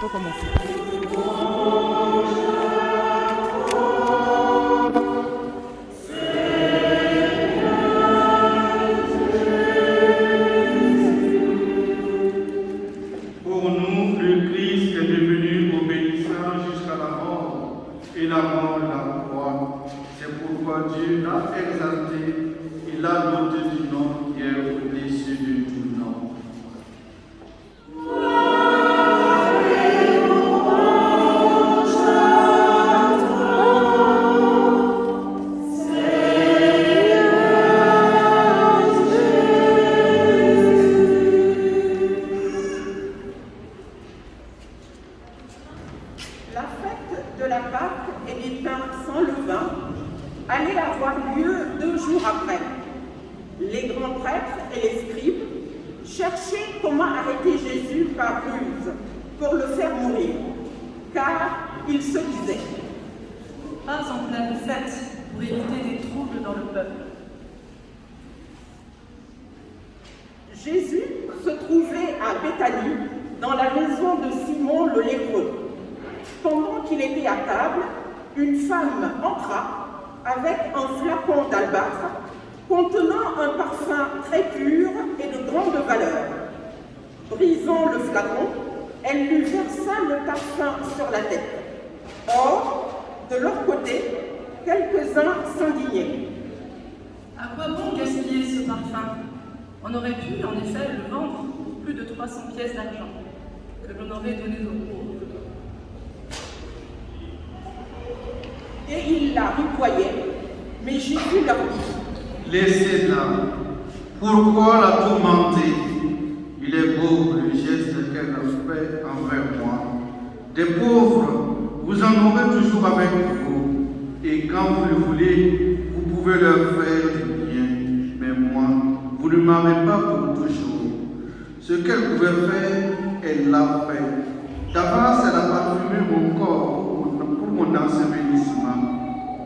peut commencer. Pour nous, le Christ est devenu obéissant jusqu'à la mort, et la mort de la croix. C'est pourquoi Dieu l'a exalté, il l'a doté du nom qui est au-dessus de tout nom. La fête de la Pâque et des pains sans levain allait avoir lieu 2 jours après. Les grands prêtres et les scribes cherchaient comment arrêter Jésus par ruse pour le faire mourir, car ils se disaient: Pas en pleine fête pour éviter des troubles dans le peuple. Jésus se trouvait à Béthanie, dans la maison de Simon le lépreux. Pendant qu'il était à table, une femme entra avec un flacon d'albâtre contenant un parfum très pur et de grande valeur. Brisant le flacon, elle lui versa le parfum sur la tête. Or, de leur côté, quelques-uns s'indignaient. À quoi bon gaspiller ce parfum? On aurait pu, en effet, le vendre pour plus de 300 pièces d'argent, que l'on aurait donné aux pauvres. Et ils la ripoyaient, mais Jésus leur dit: Laissez-la. Pourquoi la tourmenter? Il est beau le geste qu'elle a fait envers moi. Des pauvres, vous en aurez toujours avec vous, et quand vous le voulez, vous pouvez leur faire du bien. Mais moi, vous ne m'avez pas pour toujours. Ce qu'elle pouvait faire, elle l'a fait. D'avance, elle a parfumé mon corps pour mon ensevelissement.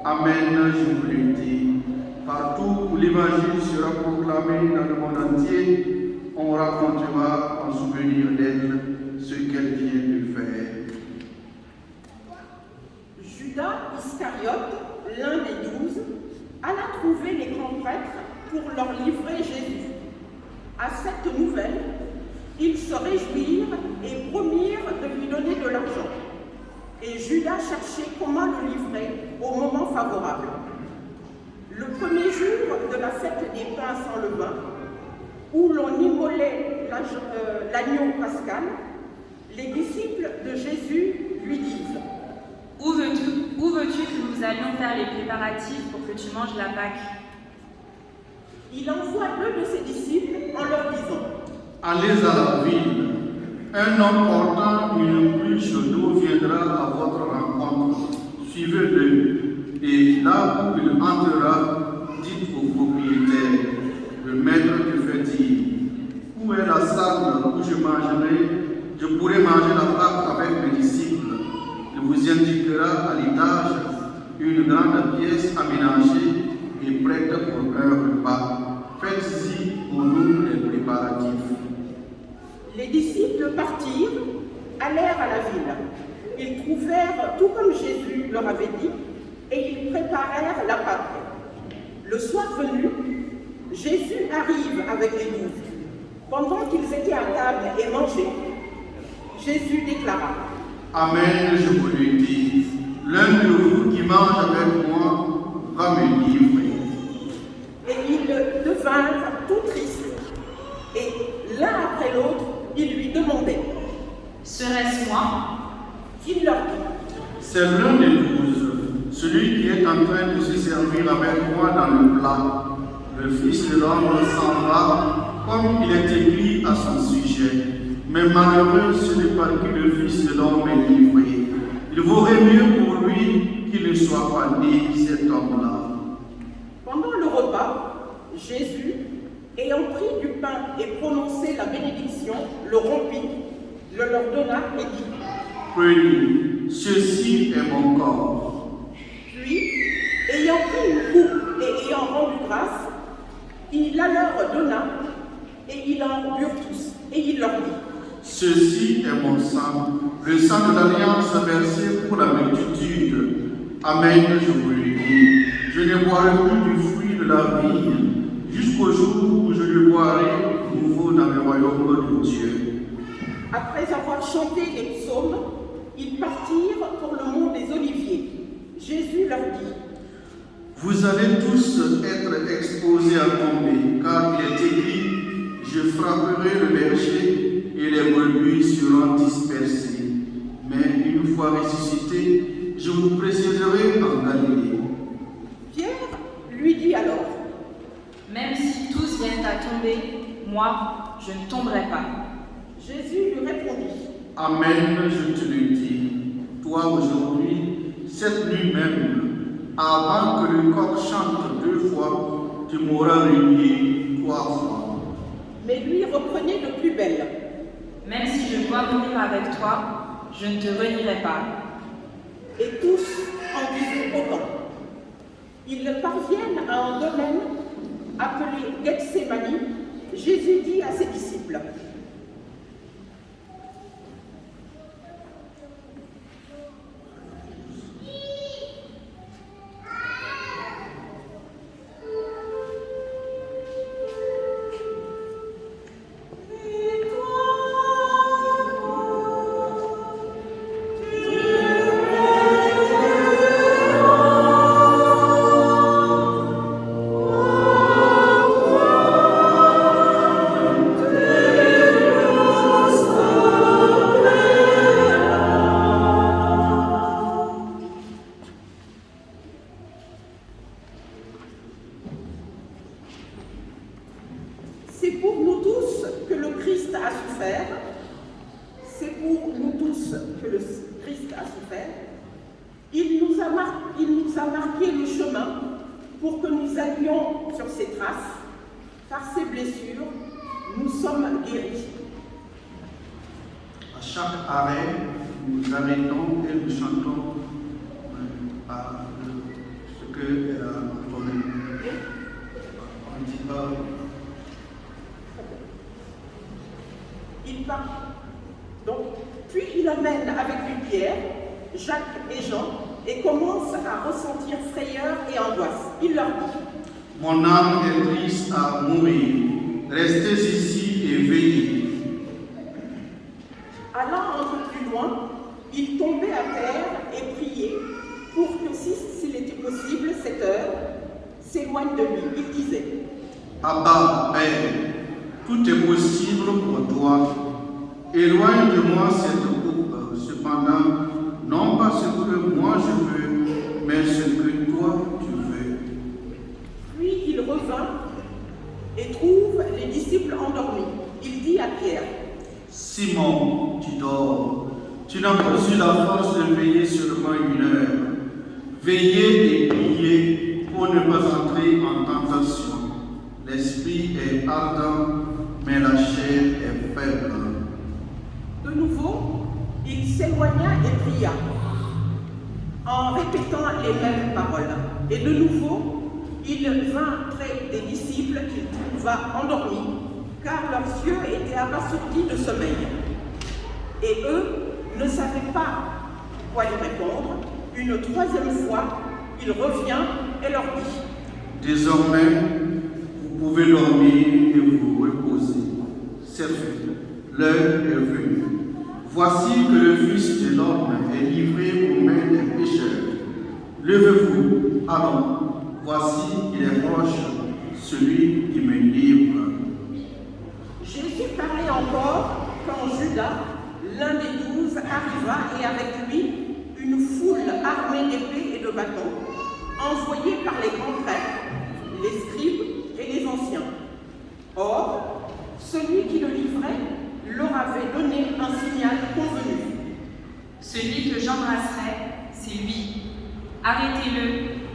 Amen, je vous le dis. Partout où l'évangile sera proclamé dans le monde entier, on racontera en souvenir d'elle ce qu'elle vient de faire. Judas Iscariote, l'un des 12, alla trouver les grands prêtres pour leur livrer Jésus. À cette nouvelle, ils se réjouirent et promirent de lui donner de l'argent. Et Judas cherchait comment le livrer au moment favorable. Le premier jour de la fête des pains sans levain, où l'on immolait l'agneau pascal, les disciples de Jésus lui disent: Où veux-tu que nous allions faire les préparatifs pour que tu manges la Pâque? Il envoie 2 de ses disciples en leur disant: Allez à la ville. Un homme portant une cruche d'eau viendra à votre rencontre. Suivez-le. Et là où il entrera, dites au propriétaire: le maître te fait dire: où est la salle où je pourrai manger la Pâque avec mes disciples? Il vous indiquera à l'étage une grande pièce aménagée et prête pour un repas. Faites-y pour nous les préparatifs. Les disciples partirent, allèrent à la ville. Ils trouvèrent tout comme Jésus leur avait dit, et ils préparèrent la Pâque. Le soir venu, Jésus arrive avec les 12. Pendant qu'ils étaient à table et mangeaient, Jésus déclara: Amen, je vous le dis, l'un de vous qui mange avec moi va me livrer. Et ils devinrent tout tristes. Et l'un après l'autre, ils lui demandaient: Serait-ce moi? Il leur dit: C'est l'un des 12, celui qui est en train de se servir avec moi dans le plat. Le Fils de l'homme s'en va, comme il est écrit à son sujet. Mais malheureux celui par qui le Fils de l'homme est livré. Il vaudrait mieux pour lui qu'il ne soit pas né, cet homme-là. Pendant le repas, Jésus, ayant pris du pain et prononcé la bénédiction, le rompit, le leur donna et dit: Prenez, ceci est mon corps. Puis, ayant pris une coupe et ayant rendu grâce, il la leur donna, et ils en burent tous. Et il leur dit: Ceci est mon sang, le sang de l'alliance versé pour la multitude. Amen, je vous le dis. Je ne boirai plus du fruit de la vie, jusqu'au jour où je le boirai nouveau dans le royaume de Dieu. Après avoir chanté les psaumes, ils partirent pour le mont des Oliviers. Jésus leur dit: Vous allez tous être exposés à tomber, car il est écrit: je frapperai le berger et les brebis seront dispersées. Mais une fois ressuscité, je vous précéderai en Galilée. Pierre lui dit alors: Même si tous viennent à tomber, moi, je ne tomberai pas. Jésus lui répondit: Amen, je te le dis. Toi aujourd'hui, cette nuit même, avant que le coq chante 2 fois, tu m'auras renié 3 fois. Mais lui reprenait de plus belle: Même si je dois mourir avec toi, je ne te renierai pas. Et tous en disaient autant. Ils parviennent à un domaine appelé Gethsémani. Jésus dit à ses disciples: c'est pour nous tous que le Christ a souffert. C'est pour nous tous que le Christ a souffert. Il nous a marqué le chemin pour que nous allions sur ses traces. Par ses blessures, nous sommes guéris. À chaque arrêt, nous arrêtons et nous chantons ce qu'elle a entendu. On dit pas. Il part. Donc, puis il emmène avec lui Pierre, Jacques et Jean et commence à ressentir frayeur et angoisse. Il leur dit: Mon âme est triste à mourir. Restez ici et veillez. Allant un peu plus loin, il tombait à terre et priait pour que, s'il était possible, cette heure s'éloigne de lui. Il disait: Abba, Père, tout est possible pour toi. Éloigne de moi cette coupe. Cependant, non pas ce que moi je veux, mais ce que toi tu veux. Puis il revint et trouve les disciples endormis. Il dit à Pierre: Simon, tu dors. Tu n'as pas eu la force de veiller seulement 1 heure. Veillez et priez pour ne pas entrer en tentation. L'esprit est ardent, mais la chair est faible. De nouveau, il s'éloigna et pria, en répétant les mêmes paroles. Et de nouveau, il vint près des disciples qu'il trouva endormis, car leurs yeux étaient abasourdis de sommeil. Et eux ne savaient pas quoi lui répondre. Une 3e fois, il revient et leur dit: Désormais, vous pouvez dormir et vous reposer. C'est fait. L'heure est venue. Voici que le Fils de l'homme est livré aux mains des pécheurs. Levez-vous, allons. Voici, il est proche, celui qui me livre. Jésus parlait encore quand Judas, l'un des 12, arriva et avec lui une foule armée d'épées et de bâtons, envoyés par les grands prêtres, les scribes et les anciens. Or, celui qui le livrait leur avait donné un signal convenu. Celui que j'embrasserai, c'est lui. Arrêtez-le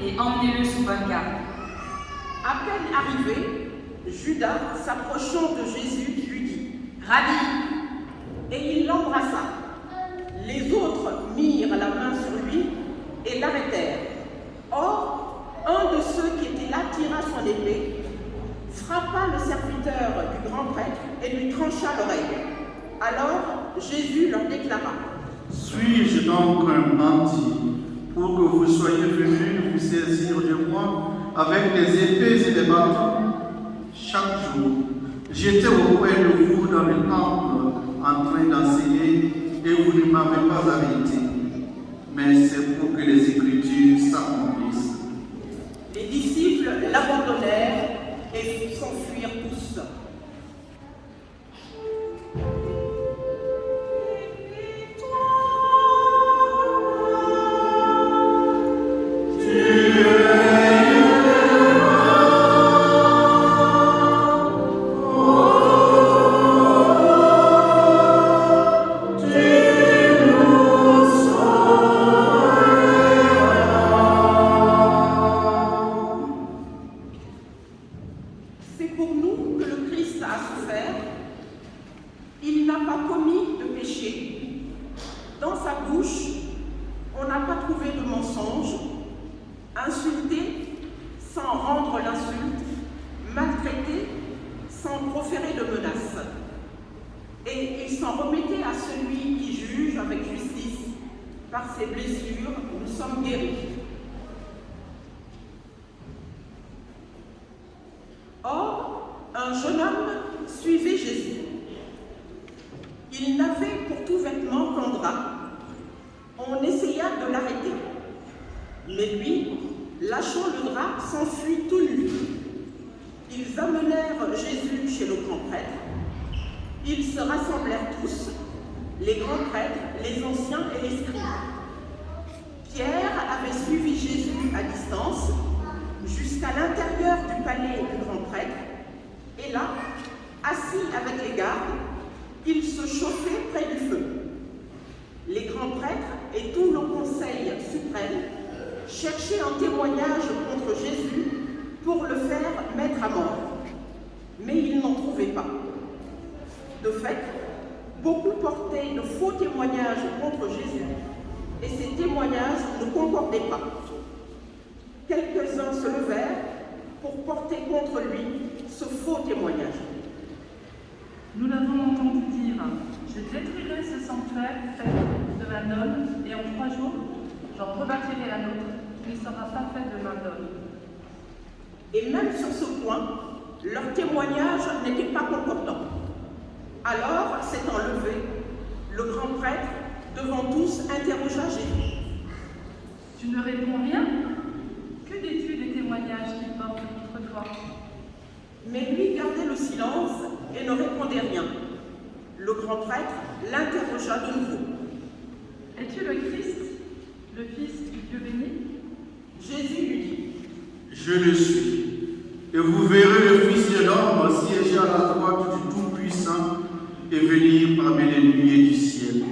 et emmenez-le sous bonne garde. À peine arrivé, Judas, s'approchant de Jésus, lui dit: Rabbi! Et il l'embrassa. Les autres mirent la main sur lui et l'arrêtèrent. Or, un de ceux qui étaient là tira son épée, frappa le serviteur du grand prêtre et lui trancha l'oreille. Alors, Jésus leur déclara: Suis-je donc un bandit pour que vous soyez venus vous saisir de moi avec des épées et des bâtons? Chaque jour, j'étais auprès de vous dans le temple en train d'enseigner et vous ne m'avez pas arrêté. Mais c'est pour que les Écritures s'accomplissent. Les disciples l'abandonnèrent et s'enfuirent tous. C'est pour nous que le Christ a souffert. Il n'a pas commis de péché. Dans sa bouche, on n'a pas trouvé de mensonge. Insulté sans rendre l'insulte, maltraité sans proférer de menaces. Et il s'en remettait à celui qui juge avec justice. Par ses blessures, nous sommes guéris. Or, un jeune homme suivait Jésus. Il n'avait pour tout vêtement qu'un drap. On essaya de l'arrêter. Mais lui, lâchant le drap, s'enfuit tout nu. Ils amenèrent Jésus chez le grand prêtre. Ils se rassemblèrent tous, les grands prêtres, les anciens et les scribes. Pierre avait suivi Jésus à distance jusqu'à l'intérieur du palais du grand prêtre, et là, assis avec les gardes, il se chauffait près du feu. Les grands prêtres et tout le conseil suprême cherchaient un témoignage contre Jésus pour le faire mettre à mort, mais ils n'en trouvaient pas. De fait, beaucoup portaient de faux témoignages contre Jésus, et ces témoignages ne concordaient pas. Quelques-uns se levèrent pour porter contre lui ce faux témoignage. Nous l'avons entendu dire: je détruirai ce sanctuaire fait de main d'homme, et en 3 jours, j'en rebâtirai un autre qui ne sera pas fait de main d'homme. Et même sur ce point, leur témoignage n'était pas concordant. Alors, s'étant levé, le grand prêtre, devant tous, interrogea Jésus. Tu ne réponds rien? Que dis-tu des témoignages qu'ils portent contre toi? Mais lui gardait le silence et ne répondait rien. Le grand prêtre l'interrogea de nouveau. Es-tu le Christ, le Fils du Dieu béni? Jésus lui dit: Je le suis, et vous verrez le Fils de l'homme siéger à la droite du Tout-Puissant et venir parmi les nuées du ciel.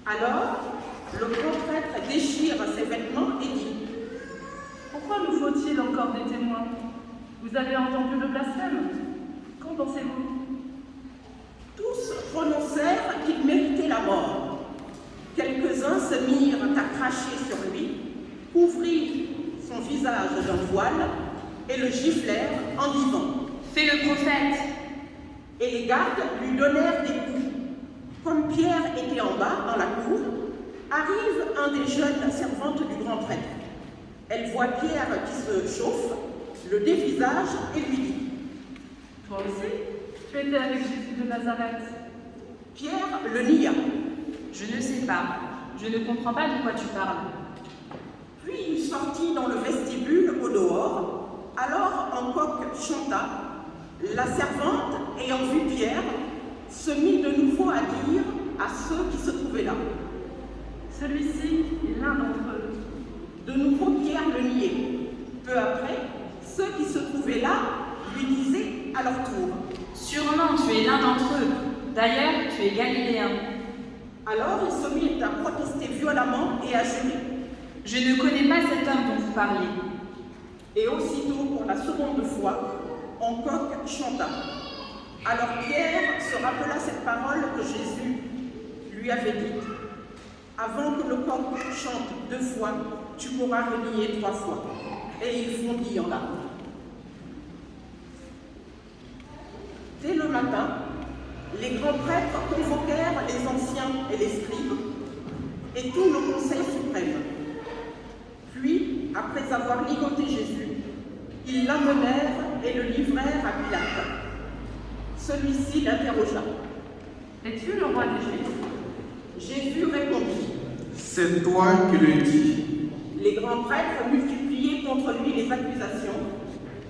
Alors, le grand prêtre déchire ses vêtements et dit: Pourquoi nous faut-il encore des témoins? Vous avez entendu le blasphème? Qu'en pensez-vous? Tous prononcèrent qu'il méritait la mort. Quelques-uns se mirent à cracher sur lui, couvrirent son visage d'un voile et le giflèrent en disant: Fais le prophète. Et les gardes lui donnèrent des coups. Comme Pierre était en bas, dans la cour, arrive un des jeunes servantes du grand prêtre. Elle voit Pierre qui se chauffe, le dévisage et lui dit: Toi aussi, tu étais avec Jésus de Nazareth. Pierre le nia. Je ne sais pas. Je ne comprends pas de quoi tu parles. Puis il sortit dans le vestibule au dehors. Alors un coq chanta. La servante, ayant vu Pierre, se mit de nouveau à dire à ceux qui se trouvaient là: Celui-ci est l'un d'entre eux. De nouveau Pierre le niait. Peu après, ceux qui se trouvaient là lui disaient à leur tour: Sûrement tu es l'un d'entre eux. D'ailleurs, tu es galiléen. Alors il se mit à protester violemment et à jurer. Je ne connais pas cet homme dont vous parlez. Et aussitôt, pour la seconde fois, un coq chanta. Alors Pierre se rappela cette parole que Jésus lui avait dite: Avant que le coq chante 2 fois, tu pourras renier 3 fois. Et il fondit en larmes. Dès le matin, les grands prêtres convoquèrent les anciens et les scribes et tout le conseil suprême. Puis, après avoir ligoté Jésus, ils l'amenèrent et le livrèrent à Pilate. Celui-ci l'interrogea. « Es-tu le roi des Juifs » Jésus répondit. C'est toi qui le dis. Les grands prêtres multipliaient contre lui les accusations.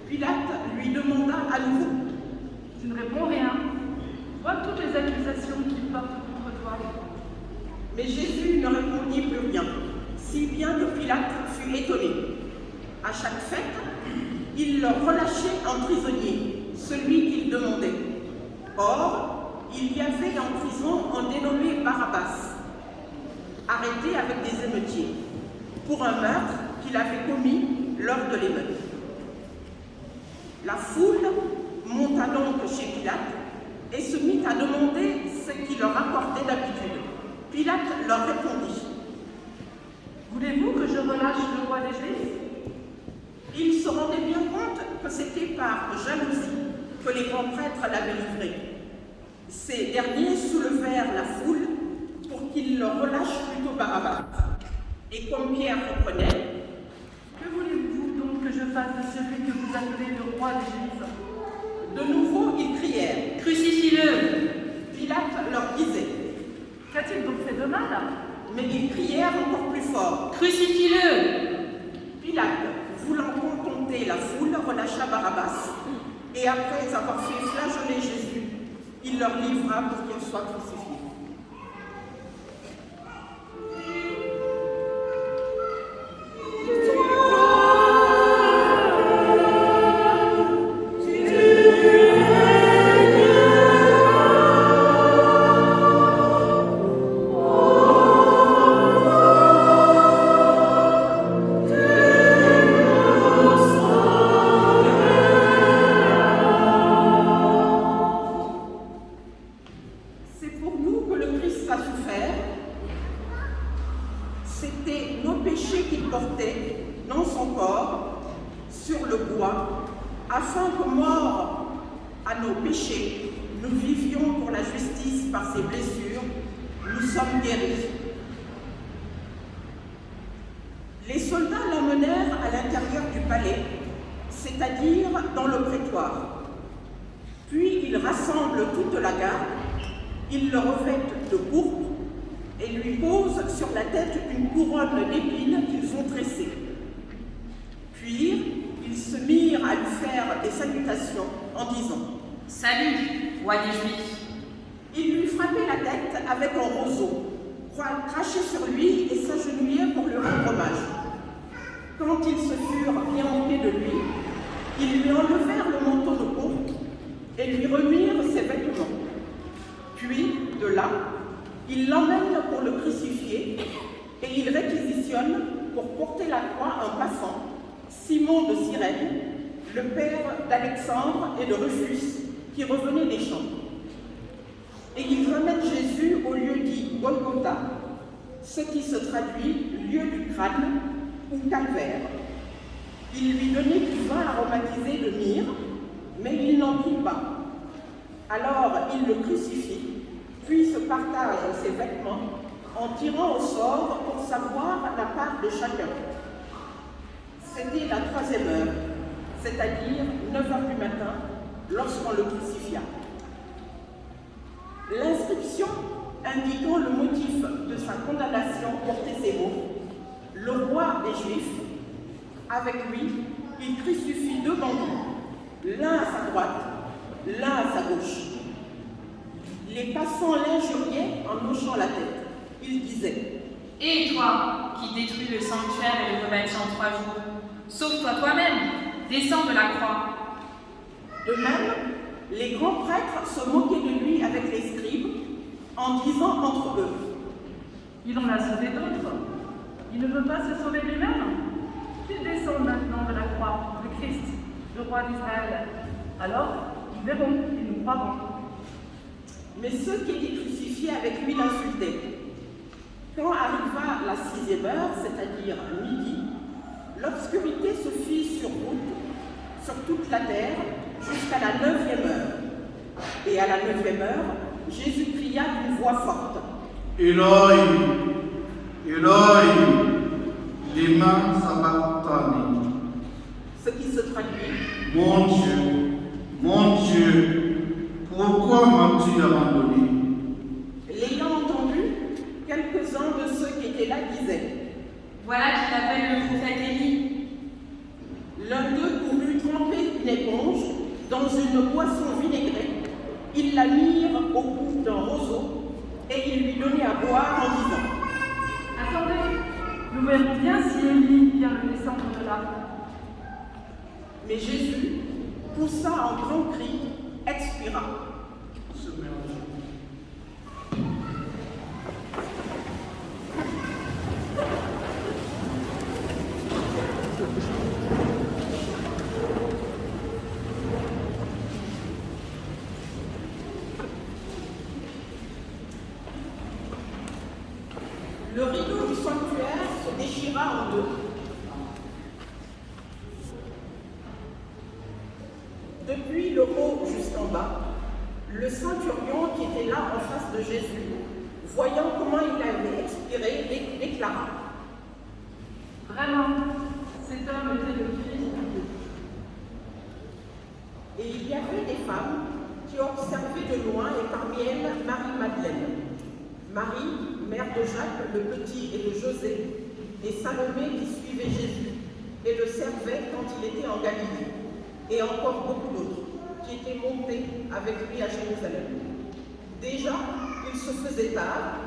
Pilate lui demanda à nouveau. « Tu ne réponds rien. Vois toutes les accusations qu'ils portent contre toi. » Mais Jésus ne répondit plus rien, si bien que Pilate fut étonné. À chaque fête, il leur relâchait un prisonnier, celui qu'il demandait. Or, il y avait en prison un dénommé Barabbas, arrêté avec des émeutiers, pour un meurtre qu'il avait commis lors de l'émeute. La foule monta donc chez Pilate et se mit à demander ce qu'il leur accordait d'habitude. Pilate leur répondit. « Voulez-vous que je relâche le roi des Juifs » Ils se rendaient bien compte que c'était par jalousie que les grands prêtres l'avaient livré. Ces derniers soulevèrent la foule pour qu'ils leur relâchent plutôt Barabbas. Et comme Pierre reprenait, « Que voulez-vous donc que je fasse de celui que vous appelez le roi des Juifs » De nouveau, ils crièrent. « Crucifie-le » Pilate leur disait. « Qu'a-t-il donc fait de mal ?» Mais ils crièrent encore plus fort. « Crucifie-le » Pilate, voulant contenter la foule, relâcha Barabbas. Et après avoir fait flageoler Jésus, il leur livra pour qu'il soit crucifié. C'était nos péchés qu'il portait dans son corps sur le bois, afin que, morts à nos péchés, nous vivions pour la justice par ses blessures, nous sommes guéris. Les soldats l'emmenèrent à l'intérieur du palais, c'est-à-dire dans le prétoire. Puis ils rassemblent toute la garde, ils le revêtent de pourpre et lui posent sur la tête une couronne d'épines qu'ils ont tressée. Puis ils se mirent à lui faire des salutations en disant « Salut, roi des Juifs !» Ils lui frappaient la tête avec un roseau, crachaient sur lui et s'agenouillaient pour lui rendre hommage. Quand ils se furent bien moqués de lui, ils lui enlevèrent le manteau de pourpre et lui remirent ses vêtements. Puis, de là, ils l'emmènent pour le crucifier et ils réquisitionnent pour porter la croix un passant, Simon de Cyrène, le père d'Alexandre et de Rufus, qui revenait des champs. Et ils remettent Jésus au lieu dit Golgotha, ce qui se traduit lieu du crâne ou calvaire. Ils lui donnaient du vin aromatisé de myrrhe, mais il n'en prit pas. Alors ils le crucifient, puis se partagent ses vêtements en tirant au sort pour savoir la part de chacun. C'était la 3e heure, c'est-à-dire 9 heures du matin, lorsqu'on le crucifia. L'inscription indiquant le motif de sa condamnation portait ces mots « Le roi des Juifs ». Avec lui, il crucifie 2 bandits, l'un à sa droite, l'un à sa gauche. Les passants l'injuriaient en hochant la tête. Ils disaient « Et toi, qui détruis le sanctuaire et le rebâtis en 3 jours, sauve-toi toi-même, descends de la croix. » De même, les grands prêtres se moquaient de lui avec les scribes, en disant entre eux « Il en a sauvé d'autres. Il ne veut pas se sauver lui-même. Qu'il descende maintenant de la croix, le Christ, le roi d'Israël. Alors, ils verront et nous croirons. » Mais ceux qui étaient crucifiés avec lui l'insultaient. Quand arriva la 6e heure, c'est-à-dire midi, l'obscurité se fit sur toute la terre, jusqu'à la 9e heure. Et à la 9e heure, Jésus cria d'une voix forte. Eloi, Eloi, lema sabachthani. Ce qui se traduit: Mon Dieu, pourquoi m'as-tu abandonné? L'ayant entendu, quelques-uns de ceux qui étaient là disaient: Voilà qui appelle le prophète Élie. L'un d'eux courut tremper une éponge dans une boisson vinaigrée. Ils la mirent au bout d'un roseau et ils lui donnaient à boire en disant: Attendez, nous verrons bien si Élie vient le descendre de là. Mais Jésus poussa un grand cri, expira. Le rideau du sanctuaire se déchira en deux. Depuis le haut jusqu'en bas, le centurion qui était là en face de Jésus, voyant comment il avait expiré, déclara: Vraiment, cet homme était le Fils de Dieu. Et il y avait des femmes qui observaient de loin, et parmi elles Marie-Madeleine, Marie, mère de Jacques le Petit et de José, et Salomé qui suivait Jésus et le servait quand il était en Galilée, et encore beaucoup d'autres qui étaient montés avec lui à Jérusalem. Déjà, il se faisait tard.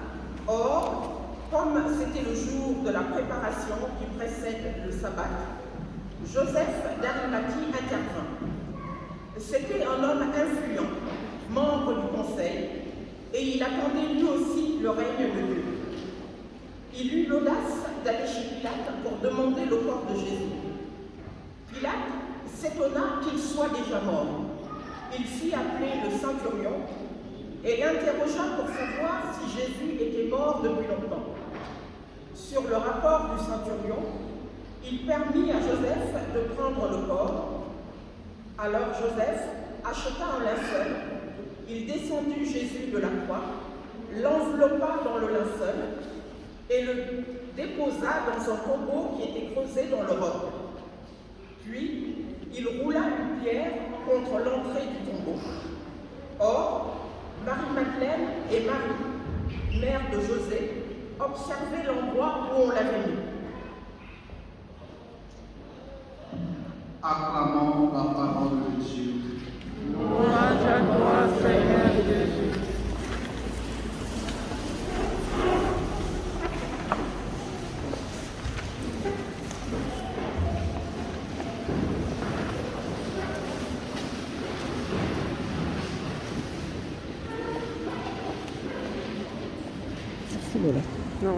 Or, comme c'était le jour de la préparation qui précède le sabbat, Joseph d'Arimathie intervint. C'était un homme influent, membre du conseil, et il attendait lui aussi le règne de Dieu. Il eut l'audace d'aller chez Pilate pour demander le corps de Jésus. Pilate s'étonna qu'il soit déjà mort. Il fit appeler le centurion et l'interrogea pour savoir si Jésus était mort depuis longtemps. Sur le rapport du centurion, il permit à Joseph de prendre le corps. Alors Joseph acheta un linceul, il descendit Jésus de la croix, l'enveloppa dans le linceul et le déposa dans un tombeau qui était creusé dans le roc. Puis, il roula une pierre contre l'entrée du tombeau. Or, Marie-Madeleine et Marie, mère de José, observaient l'endroit où on l'avait mis. Acclamons la parole de Dieu. Louange à toi, Seigneur Jésus. Merci Lola. Non,